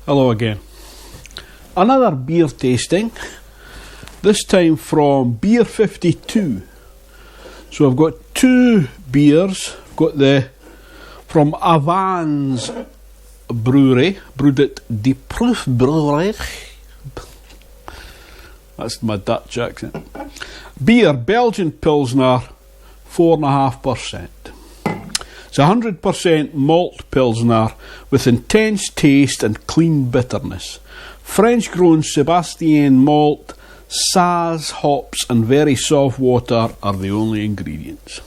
Hello again. Another beer tasting, this time from Beer 52. So I've got two beers. I've got the from Avaans Brewery, brewed at the Proefbrouwerij. That's my Dutch accent. Beer, Belgian Pilsner, 4.5%. It's 100% malt Pilsner with intense taste and clean bitterness. French-grown Sebastien malt, Saaz hops and very soft water are the only ingredients.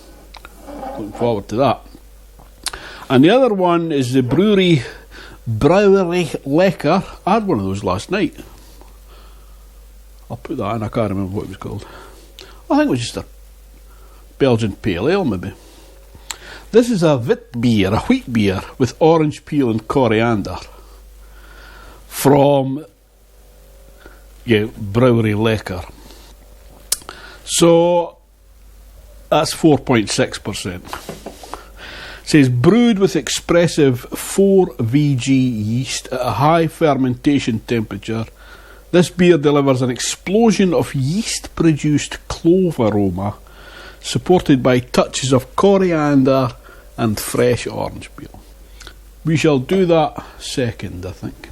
Looking forward to that. And the other one is the Brewery Lekker. I had one of those last night. I'll put that in, I can't remember what it was called. I think it was just a Belgian pale ale maybe. This is a Witbier, a wheat beer with orange peel and coriander from Brewery Lekker. So that's 4.6%. It says brewed with expressive 4VG yeast at a high fermentation temperature. This beer delivers an explosion of yeast-produced clove aroma, supported by touches of coriander and fresh orange peel. We shall do that second, I think.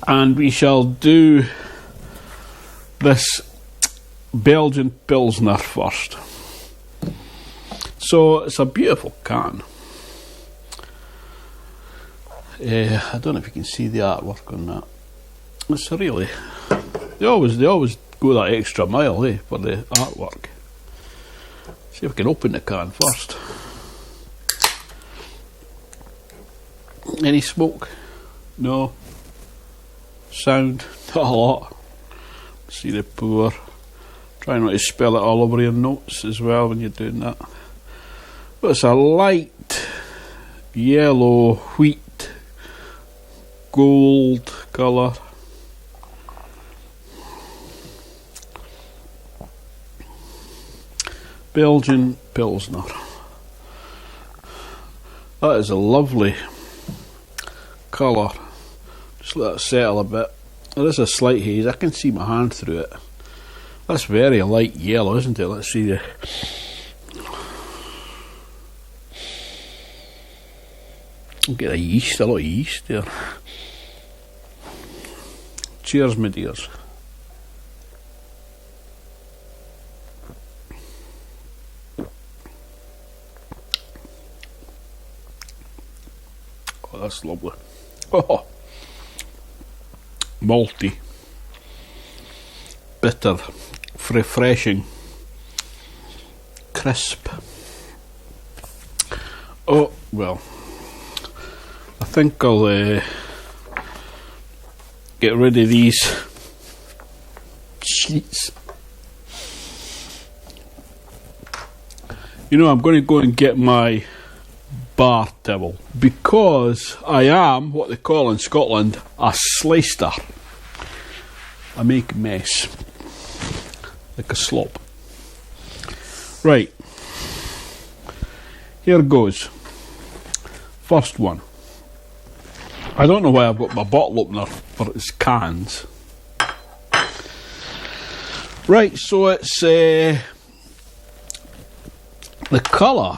And we shall do this Belgian Pilsner first. So it's a beautiful can. I don't know if you can see the artwork on that. It's really, they always go that extra mile, for the artwork. See if I can open the can first. Any smoke? No. Sound? Not a lot. See the pour. Try not to spill it all over your notes as well when you're doing that. But it's a light yellow wheat gold colour. Belgian Pilsner. That is a lovely colour. Just let it settle a bit. There is a slight haze. I can see my hand through it. That's very light yellow, isn't it? Let's see the. Get a lot of yeast there. Cheers, my dears. Oh, that's lovely. Oh, malty, bitter, refreshing, crisp. Oh, well, I think I'll get rid of these sheets. You know, I'm going to go and get my bar towel because I am what they call in Scotland a slicer. I make a mess like a slop. Right, here goes. First one. I don't know why I've got my bottle opener for its cans. Right, so it's the colour.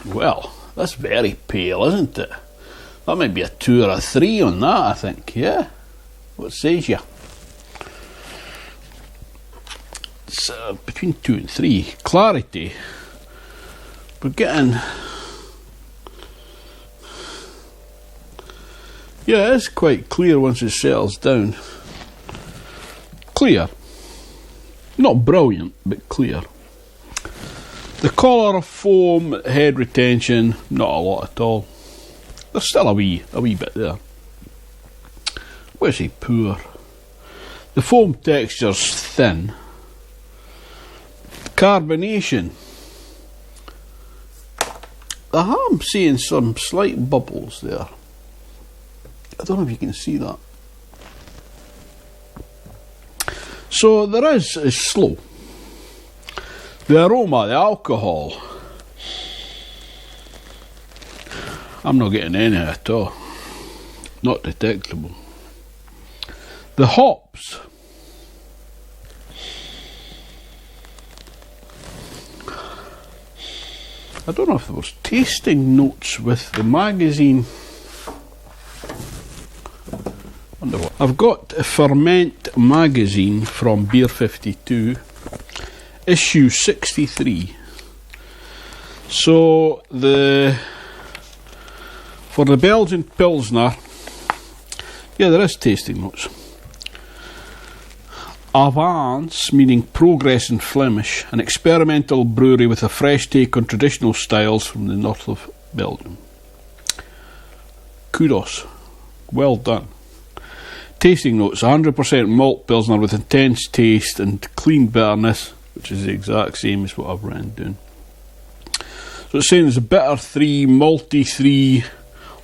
Well, that's very pale, isn't it? That might be a 2 or a 3 on that, I think, yeah? What says you? It's between 2 and 3. Clarity. We're getting... Yeah, it's quite clear once it settles down. Clear. Not brilliant, but clear. The colour of foam, head retention, not a lot at all. There's still a wee bit there. Where's he poor? The foam texture's thin. Carbonation. I'm seeing some slight bubbles there. I don't know if you can see that. So there is slow. The aroma, the alcohol, I'm not getting any at all. not detectable. The hops. I don't know if there was tasting notes with the magazine. Wonder what. I've got a Ferment magazine from Beer 52, issue 63. So for the Belgian Pilsner, yeah, there is tasting notes. Avaans, meaning progress in Flemish, an experimental brewery with a fresh take on traditional styles from the north of Belgium. Kudos. Well done. Tasting notes, 100% malt Pilsner with intense taste and clean bitterness, which is the exact same as what I've written down. So it's saying there's a bitter 3, malty 3,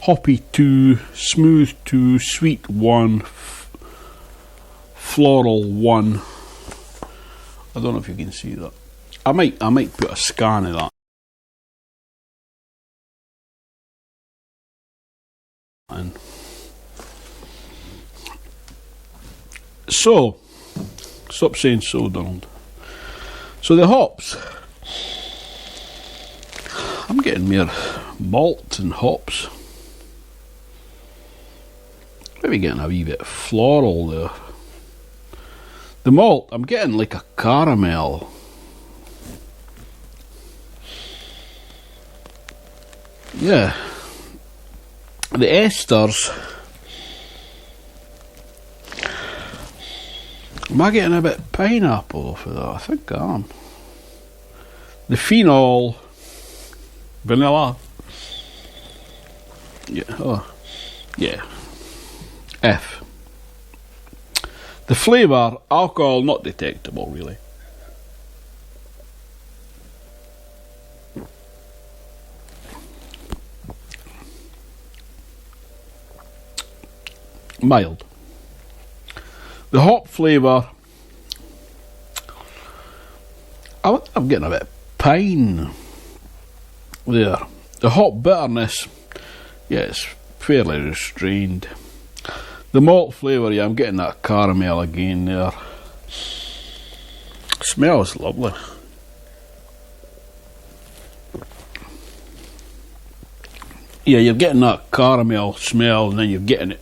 hoppy 2, smooth 2, sweet 1, floral 1. I don't know if you can see that. I might put a scan of that in. So, stop saying so, Donald. So the hops, I'm getting mere malt and hops. Maybe getting a wee bit floral there. The malt, I'm getting like a caramel. Yeah. The esters, am I getting a bit pineapple off of that? I think I am. The phenol, vanilla. Yeah, oh, yeah. F. The flavour, alcohol not detectable really. Mild. The hop flavour, I'm getting a bit of pine there. The hop bitterness, yeah, it's fairly restrained. The malt flavour, yeah, I'm getting that caramel again there. Smells lovely. Yeah, you're getting that caramel smell, and then you're getting it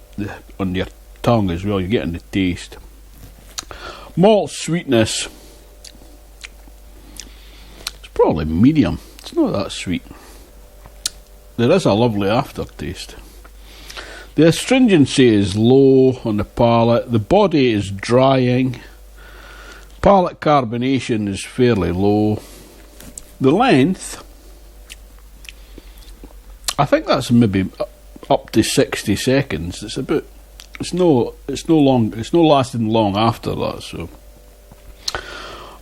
on your tongue as well. You're getting the taste. Malt sweetness, it's probably medium. It's not that sweet. There is a lovely aftertaste. The astringency is low on the palate. The body is drying. Palate carbonation is fairly low. The length, I think that's maybe up to 60 seconds. It's about, it's no lasting long after that. So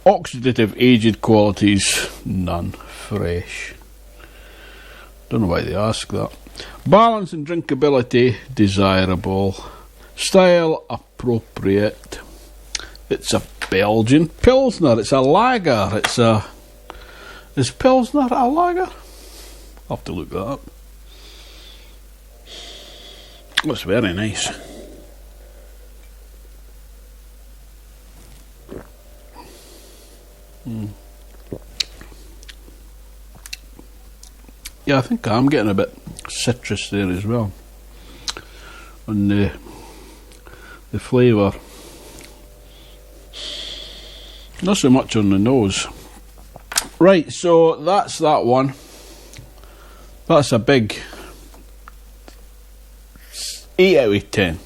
oxidative aged qualities, none. Fresh. Don't know why they ask that. Balance and drinkability, desirable. Style, appropriate. It's a Belgian Pilsner. It's a lager. Is Pilsner a lager? I'll have to look that up. Looks very nice. Yeah, I think I'm getting a bit citrus there as well on the flavour. Not so much on the nose. Right, so that's that one. That's a big 8 out of 10.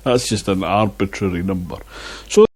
That's just an arbitrary number. So